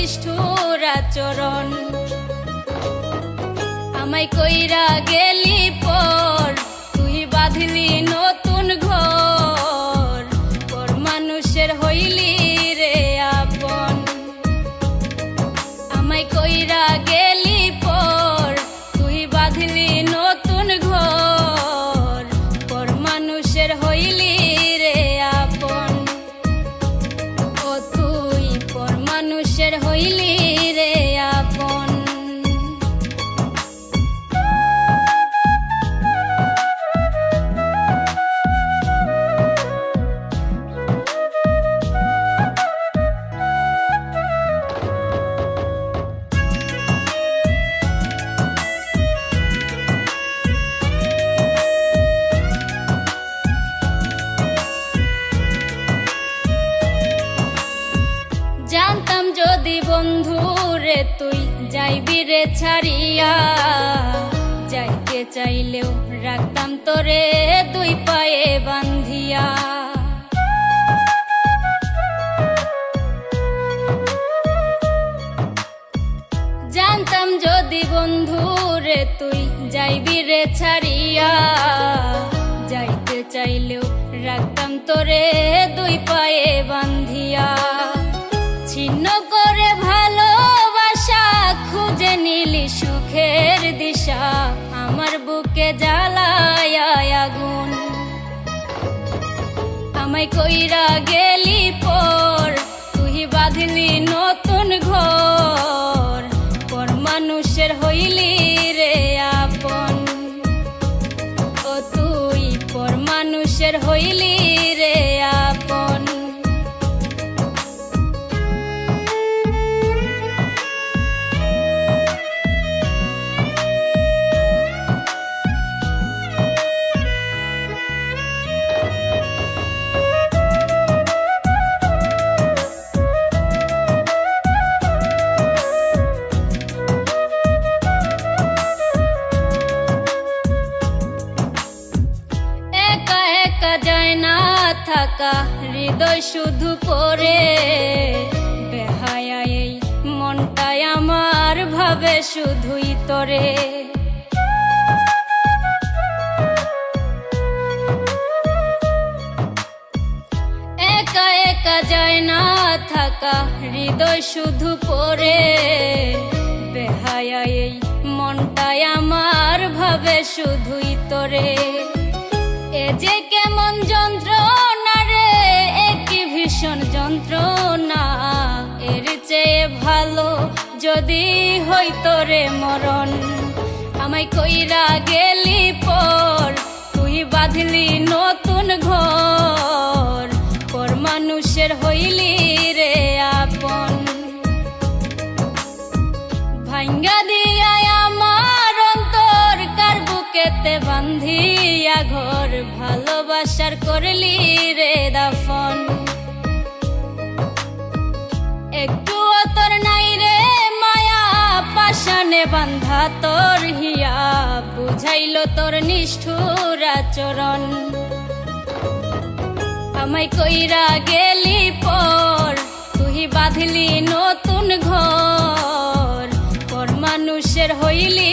নিষ্ঠুর আচরণ। আমায় কইরা গেলি পর তুই বাঁধলি নতুন ঘর, পর মানুষের হইলি রে আপন। আমায় কইরা গেলি পর তুই বাঁধলি নতুন ঘর, পর মানুষের হইলি রে আপন। ও তুই পর মানুষের হইলি রে আপন। জানতাম যদি বন্ধু রে তুই যাইবি রে ছাড়িয়া, যাইতে চাইলেও রাখতাম তোরে দুই পায়ে বান্ধিয়া। জানতাম যদি বন্ধু রে তুই যাইবি রে ছাড়িয়া, যাইতে চাইলেও রাখতাম তোরে দুই পায়ে বান্ধিয়া। ছিন্ন করে ভালোবাসা খুঁজে নিলি সুখের দিশা, আমার বুকে জ্বালায় আগুন। আমায় কইরা গেলি পর তুই বাঁধলি নতুন ঘর, পর মানুষের হইলি রে আপন। ও তুই পর মানুষের হইলি রে আপন। যায় না থাকা হৃদয় শুধু পড়ে, বেহায়া এই মনটাই আমার ভাবে শুধুই তরে। একা একা যায় না থাকা হৃদয় শুধু পড়ে, বেহায়া এই মনটাই আমার ভাবে শুধুই তরে। এ যে কেমন যন্ত্রণা রে, একই ভীষণ যন্ত্রণা, এর চেয়ে ভালো যদি হইতো রে মরণ। আমায় কইরা গেলি পর তুই বাঁধলি নতুন ঘর, পর মানুষের হইলি রে আপন। ভাঙ্গা দিয়া আমার অন্তর কার বুকেতে বান্ধিয়া ঘর, ভালোবাসার করলি রে দাফন। একটু তোর নাই রে মায়া, পাশানে বান্ধা তোর হিয়া, বুঝাইল তোর নিষ্ঠুর আচরণ। আমায় কইরা গেলি পর তুই বাঁধলি নতুন ঘর, পর মানুষের হইলি